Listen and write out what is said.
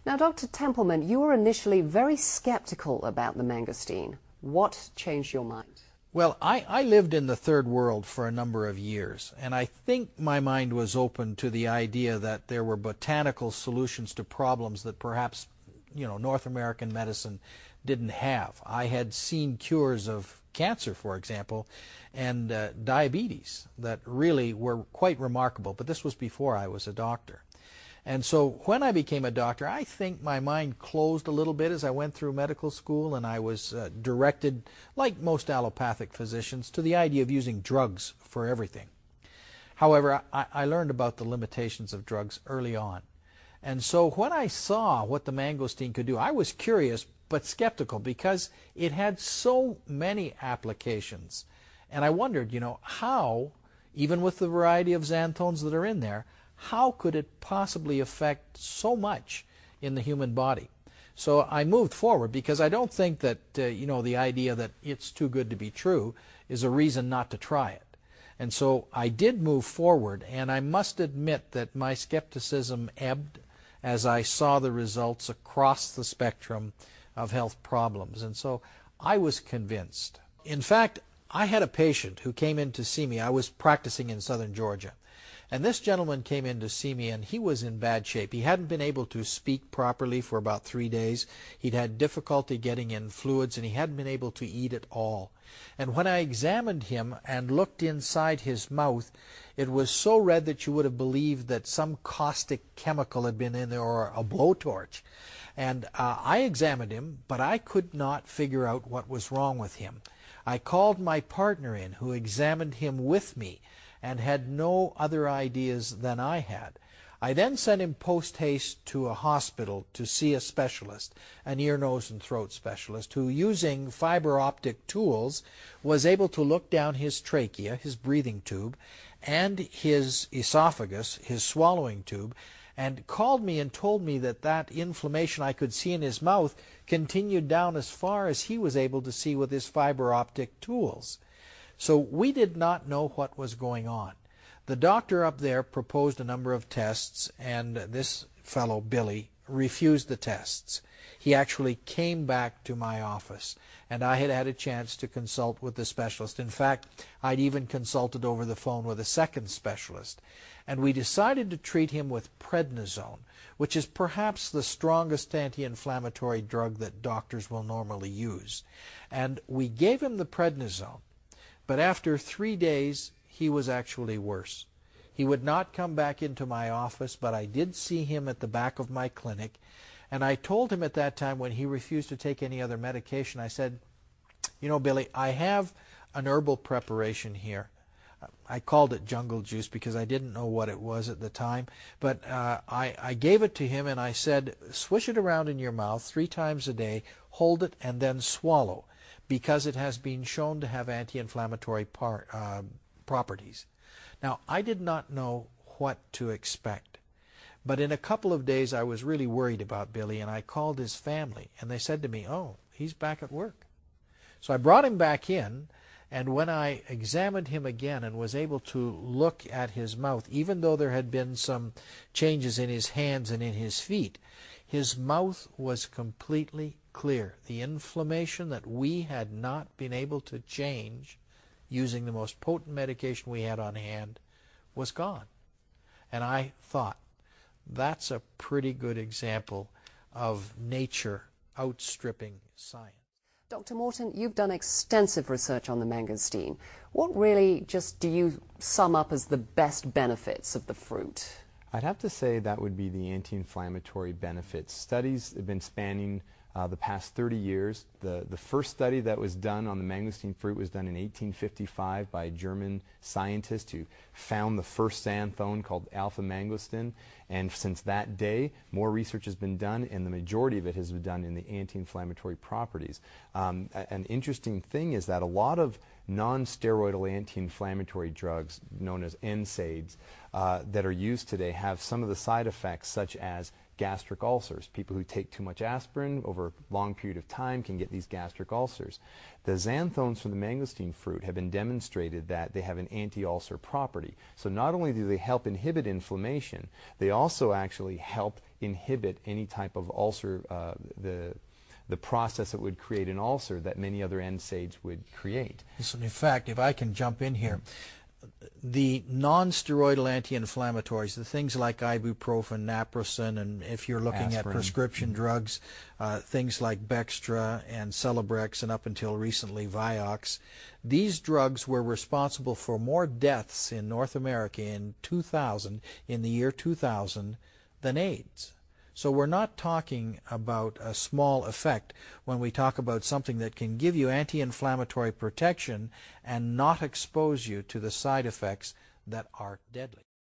Now, Dr. Templeman, you were initially very skeptical about the mangosteen. What changed your mind? Well, I lived in the third world for a number of years, and I think my mind was open to the idea that there were botanical solutions to problems that perhaps, North American medicine didn't have. I had seen cures of cancer, for example, and diabetes that really were quite remarkable, but this was before I was a doctor. And so when I became a doctor, I think my mind closed a little bit as I went through medical school, and I was directed, like most allopathic physicians, to the idea of using drugs for everything. However, I learned about the limitations of drugs early on. And so when I saw what the mangosteen could do, I was curious but skeptical because it had so many applications. And I wondered, how, even with the variety of xanthones that are in there, how could it possibly affect so much in the human body? So I moved forward because I don't think that, the idea that it's too good to be true is a reason not to try it. And so I did move forward, and I must admit that my skepticism ebbed as I saw the results across the spectrum of health problems. And so I was convinced. In fact, I had a patient who came in to see me. I was practicing in southern Georgia. And this gentleman came in to see me, and he was in bad shape. He hadn't been able to speak properly for about 3 days. He'd had difficulty getting in fluids, and he hadn't been able to eat at all. And when I examined him and looked inside his mouth, it was so red that you would have believed that some caustic chemical had been in there, or a blowtorch. And I examined him, but I could not figure out what was wrong with him. I called my partner in, who examined him with me, and had no other ideas than I had. I then sent him post-haste to a hospital to see a specialist, an ear, nose, and throat specialist, who, using fiber optic tools, was able to look down his trachea, his breathing tube, and his esophagus, his swallowing tube, and called me and told me that that inflammation I could see in his mouth continued down as far as he was able to see with his fiber optic tools. So we did not know what was going on. The doctor up there proposed a number of tests, and this fellow, Billy, refused the tests. He actually came back to my office, and I had had a chance to consult with the specialist. In fact, I'd even consulted over the phone with a second specialist. And we decided to treat him with prednisone, which is perhaps the strongest anti-inflammatory drug that doctors will normally use. And we gave him the prednisone. But after 3 days, he was actually worse. He would not come back into my office, but I did see him at the back of my clinic. And I told him at that time, when he refused to take any other medication, I said, Billy, I have an herbal preparation here. I called it jungle juice because I didn't know what it was at the time. But I gave it to him, and I said, swish it around in your mouth 3 times a day, hold it, and then swallow, because it has been shown to have anti-inflammatory properties. Now, I did not know what to expect. But in a couple of days, I was really worried about Billy, and I called his family, and they said to me, oh, he's back at work. So I brought him back in, and when I examined him again and was able to look at his mouth, even though there had been some changes in his hands and in his feet, his mouth was completely clear. The inflammation that we had not been able to change using the most potent medication we had on hand was gone. And I thought, that's a pretty good example of nature outstripping science. Dr. Morton, you've done extensive research on the mangosteen. What really just do you sum up as the best benefits of the fruit? I'd have to say that would be the anti-inflammatory benefits. Studies have been spanning the past 30 years. The first study that was done on the mangosteen fruit was done in 1855 by a German scientist who found the first xanthone called alpha-mangosteen. And since that day, more research has been done, and the majority of it has been done in the anti-inflammatory properties. An interesting thing is that a lot of non-steroidal anti-inflammatory drugs, known as NSAIDs, that are used today have some of the side effects such as gastric ulcers. People who take too much aspirin over a long period of time can get these gastric ulcers. The xanthones from the mangosteen fruit have been demonstrated that they have an anti-ulcer property. So not only do they help inhibit inflammation, they also actually help inhibit any type of ulcer, the process that would create an ulcer that many other NSAIDs would create. So in fact, if I can jump in here, the non-steroidal anti-inflammatories, the things like ibuprofen, naproxen, and if you're looking at prescription drugs, things like Bextra and Celebrex, and up until recently Vioxx, these drugs were responsible for more deaths in North America in the year 2000, than AIDS. So we're not talking about a small effect when we talk about something that can give you anti-inflammatory protection and not expose you to the side effects that are deadly.